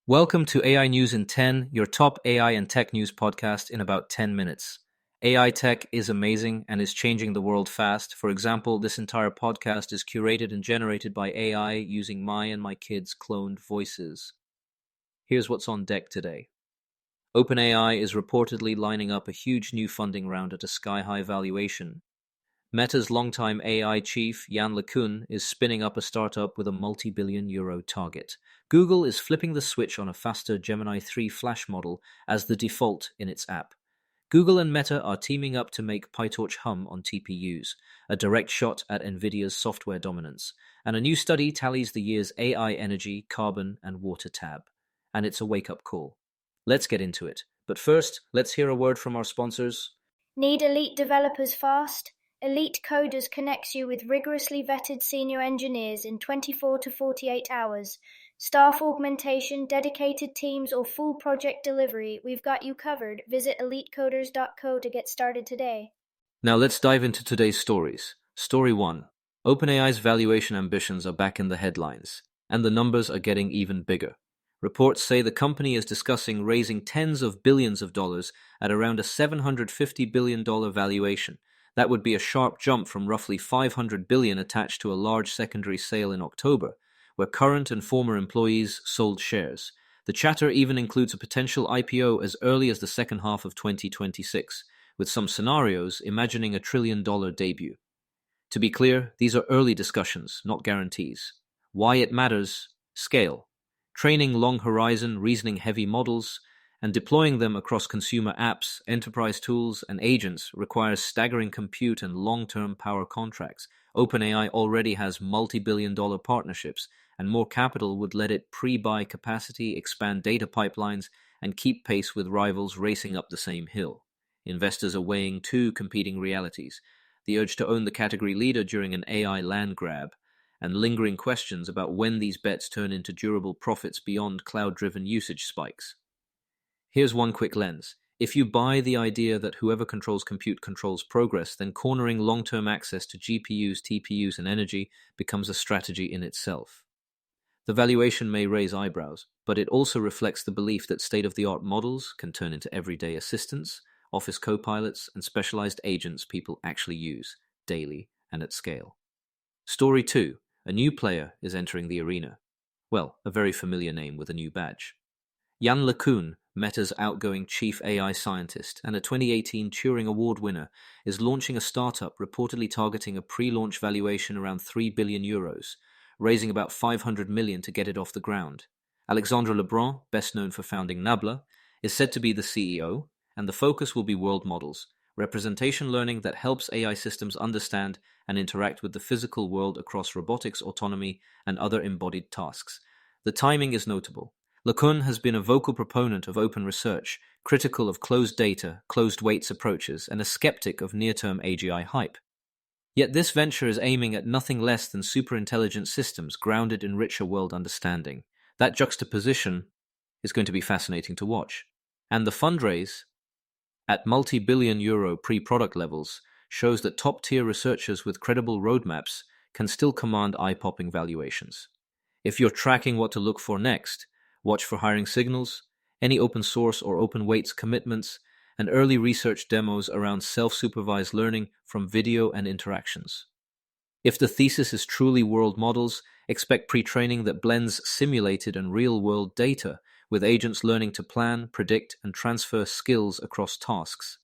Welcome to AI News in 10, your top AI and tech news podcast in about 10 minutes. AI tech is amazing and is changing the world fast. For example, this entire podcast is curated and generated by AI using my and my kids' cloned voices. Here's what's on deck today. OpenAI is reportedly lining up a huge new funding round at a sky-high valuation. Meta's longtime AI chief, Yann LeCun, is spinning up a startup with a multi-billion euro target. Google is flipping the switch on a faster Gemini 3 Flash model as the default in its app. Google and Meta are teaming up to make PyTorch hum on TPUs, a direct shot at NVIDIA's software dominance. And a new study tallies the year's AI energy, carbon, and water tab. And it's a wake-up call. Let's get into it. But first, let's hear a word from our sponsors. Need elite developers fast? Elite Coders connects you with rigorously vetted senior engineers in 24 to 48 hours. Staff augmentation, dedicated teams, or full project delivery, we've got you covered. Visit elitecoders.co to get started today. Now let's dive into today's stories. Story 1. OpenAI's valuation ambitions are back in the headlines, and the numbers are getting even bigger. Reports say the company is discussing raising tens of billions of dollars at around a $750 billion valuation. That would be a sharp jump from roughly $500 billion attached to a large secondary sale in October, where current and former employees sold shares. The chatter even includes a potential IPO as early as the second half of 2026, with some scenarios imagining a $1 trillion debut. To be clear, these are early discussions, not guarantees. Why it matters? Scale. Training long-horizon, reasoning-heavy models and deploying them across consumer apps, enterprise tools, and agents requires staggering compute and long-term power contracts. OpenAI already has multi-billion-dollar partnerships, and more capital would let it pre-buy capacity, expand data pipelines, and keep pace with rivals racing up the same hill. Investors are weighing two competing realities: the urge to own the category leader during an AI land grab, and lingering questions about when these bets turn into durable profits beyond cloud-driven usage spikes. Here's one quick lens. If you buy the idea that whoever controls compute controls progress, then cornering long-term access to GPUs, TPUs, and energy becomes a strategy in itself. The valuation may raise eyebrows, but it also reflects the belief that state-of-the-art models can turn into everyday assistants, office co-pilots, and specialized agents people actually use, daily and at scale. Story 2. A new player is entering the arena. Well, a very familiar name with a new badge. Yann LeCun, Meta's outgoing chief AI scientist and a 2018 Turing Award winner, is launching a startup reportedly targeting a pre-launch valuation around 3 billion euros, raising about 500 million to get it off the ground. Alexandre Lebrun, best known for founding Nabla, is said to be the CEO, and the focus will be world models, representation learning that helps AI systems understand and interact with the physical world across robotics, autonomy, and other embodied tasks. The timing is notable. LeCun has been a vocal proponent of open research, critical of closed data, closed weights approaches, and a skeptic of near-term AGI hype. Yet this venture is aiming at nothing less than superintelligent systems grounded in richer world understanding. That juxtaposition is going to be fascinating to watch. And the fundraise, at multi-billion euro pre-product levels, shows that top-tier researchers with credible roadmaps can still command eye-popping valuations. If you're tracking what to look for next, watch for hiring signals, any open source or open weights commitments, and early research demos around self-supervised learning from video and interactions. If the thesis is truly world models, expect pre-training that blends simulated and real-world data, with agents learning to plan, predict, and transfer skills across tasks.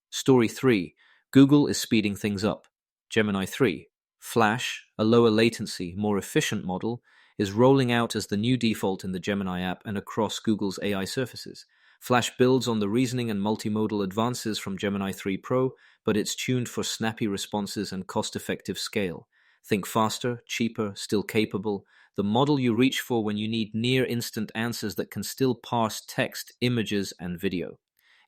Story 3. Google is speeding things up. Gemini 3. Flash, a lower latency, more efficient model, is rolling out as the new default in the Gemini app and across Google's AI surfaces. Flash builds on the reasoning and multimodal advances from Gemini 3 Pro, but it's tuned for snappy responses and cost-effective scale. Think faster, cheaper, still capable, the model you reach for when you need near-instant answers that can still parse text, images, and video.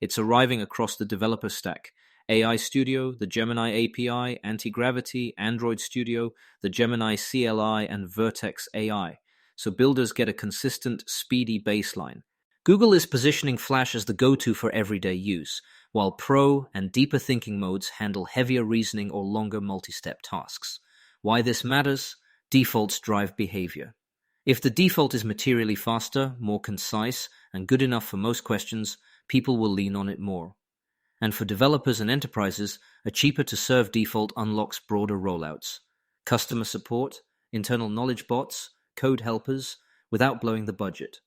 It's arriving across the developer stack: AI Studio, the Gemini API, Anti-Gravity, Android Studio, the Gemini CLI, and Vertex AI, so builders get a consistent, speedy baseline. Google is positioning Flash as the go-to for everyday use, while Pro and deeper thinking modes handle heavier reasoning or longer multi-step tasks. Why this matters? Defaults drive behavior. If the default is materially faster, more concise, and good enough for most questions, people will lean on it more. And for developers and enterprises, a cheaper-to-serve default unlocks broader rollouts. Customer support, internal knowledge bots, code helpers, without blowing the budget.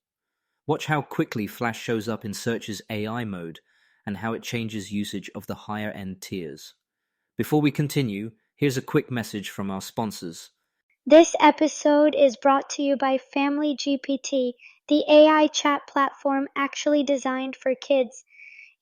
Watch how quickly Flash shows up in search's AI mode and how it changes usage of the higher-end tiers. Before we continue, here's a quick message from our sponsors. This episode is brought to you by Family GPT, the AI chat platform actually designed for kids.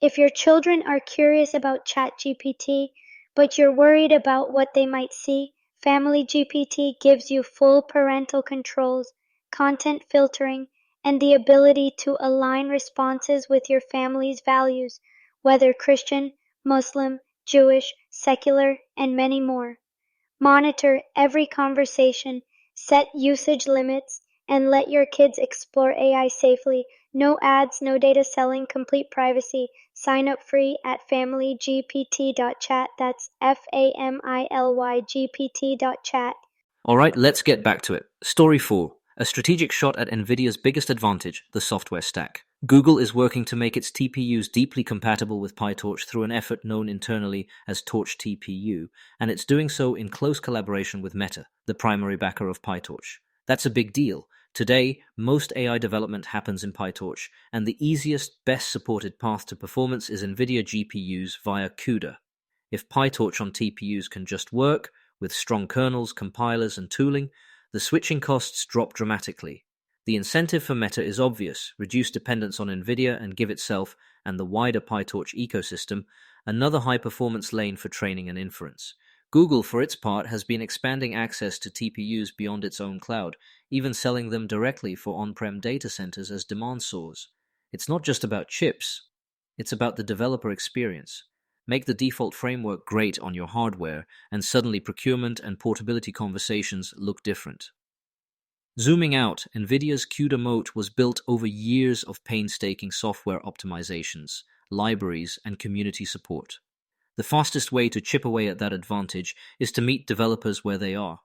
If your children are curious about ChatGPT, but you're worried about what they might see, Family GPT gives you full parental controls, content filtering, and the ability to align responses with your family's values, whether Christian, Muslim, Jewish, secular, and many more. Monitor every conversation, set usage limits, and let your kids explore AI safely. No ads, no data selling, complete privacy. Sign up free at familygpt.chat. That's FAMILYGPT.chat. Alright, let's get back to it. Story 4. A strategic shot at NVIDIA's biggest advantage, the software stack. Google is working to make its TPUs deeply compatible with PyTorch through an effort known internally as Torch TPU, and it's doing so in close collaboration with Meta, the primary backer of PyTorch. That's a big deal. Today, most AI development happens in PyTorch, and the easiest, best supported path to performance is NVIDIA GPUs via CUDA. If PyTorch on TPUs can just work, with strong kernels, compilers, and tooling, the switching costs drop dramatically. The incentive for Meta is obvious: reduce dependence on NVIDIA and give itself and the wider PyTorch ecosystem another high-performance lane for training and inference. Google, for its part, has been expanding access to TPUs beyond its own cloud, even selling them directly for on-prem data centers as demand soars. It's not just about chips, it's about the developer experience. Make the default framework great on your hardware, and suddenly procurement and portability conversations look different. Zooming out, NVIDIA's CUDA moat was built over years of painstaking software optimizations, libraries, and community support. The fastest way to chip away at that advantage is to meet developers where they are,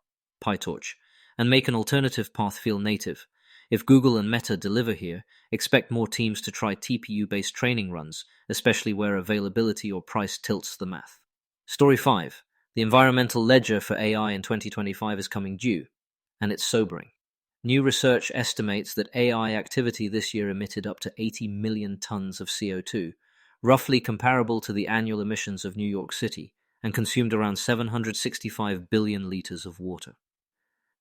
PyTorch, and make an alternative path feel native. If Google and Meta deliver here, expect more teams to try TPU-based training runs, especially where availability or price tilts the math. Story 5. The environmental ledger for AI in 2025 is coming due, and it's sobering. New research estimates that AI activity this year emitted up to 80 million tons of CO2, roughly comparable to the annual emissions of New York City, and consumed around 765 billion liters of water.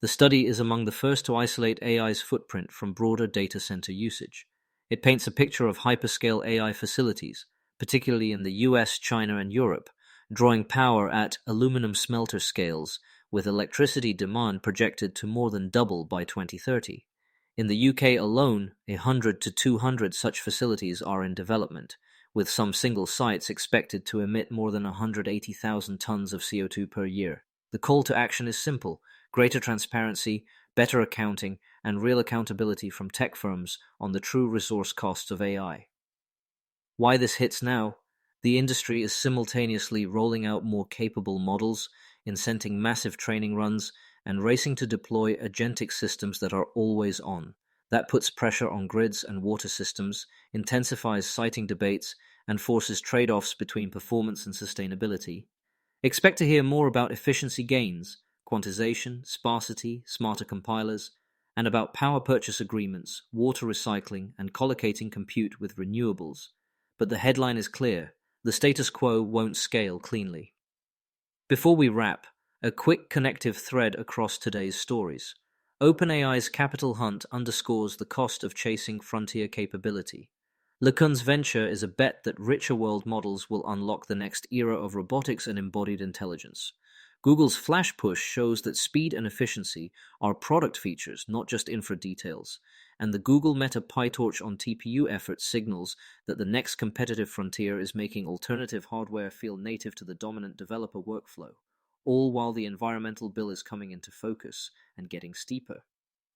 The study is among the first to isolate AI's footprint from broader data center usage. It paints a picture of hyperscale AI facilities, particularly in the US, China, and Europe, drawing power at aluminum smelter scales, with electricity demand projected to more than double by 2030. In the UK alone, 100 to 200 such facilities are in development, with some single sites expected to emit more than 180,000 tons of CO2 per year. The call to action is simple: greater transparency, better accounting, and real accountability from tech firms on the true resource costs of AI. Why this hits now? The industry is simultaneously rolling out more capable models, incenting massive training runs, and racing to deploy agentic systems that are always on. That puts pressure on grids and water systems, intensifies siting debates, and forces trade-offs between performance and sustainability. Expect to hear more about efficiency gains, quantization, sparsity, smarter compilers, and about power purchase agreements, water recycling, and collocating compute with renewables. But the headline is clear: the status quo won't scale cleanly. Before we wrap, a quick connective thread across today's stories. OpenAI's capital hunt underscores the cost of chasing frontier capability. LeCun's venture is a bet that richer world models will unlock the next era of robotics and embodied intelligence. Google's flash push shows that speed and efficiency are product features, not just infra details, and the Google Meta PyTorch on TPU effort signals that the next competitive frontier is making alternative hardware feel native to the dominant developer workflow, all while the environmental bill is coming into focus and getting steeper.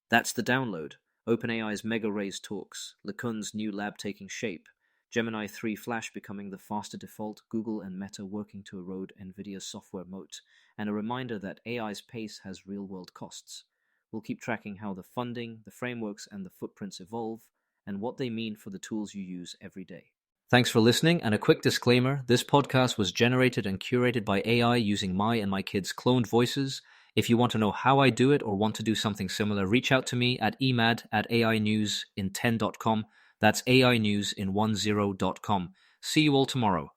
That's the download. OpenAI's mega raise talks, LeCun's new lab taking shape, Gemini 3 Flash becoming the faster default, Google and Meta working to erode NVIDIA's software moat, and a reminder that AI's pace has real-world costs. We'll keep tracking how the funding, the frameworks, and the footprints evolve, and what they mean for the tools you use every day. Thanks for listening, and a quick disclaimer, this podcast was generated and curated by AI using my and my kids' cloned voices. If you want to know how I do it or want to do something similar, reach out to me at emad@ainewsin10.com. That's AInewsin10.com. See you all tomorrow.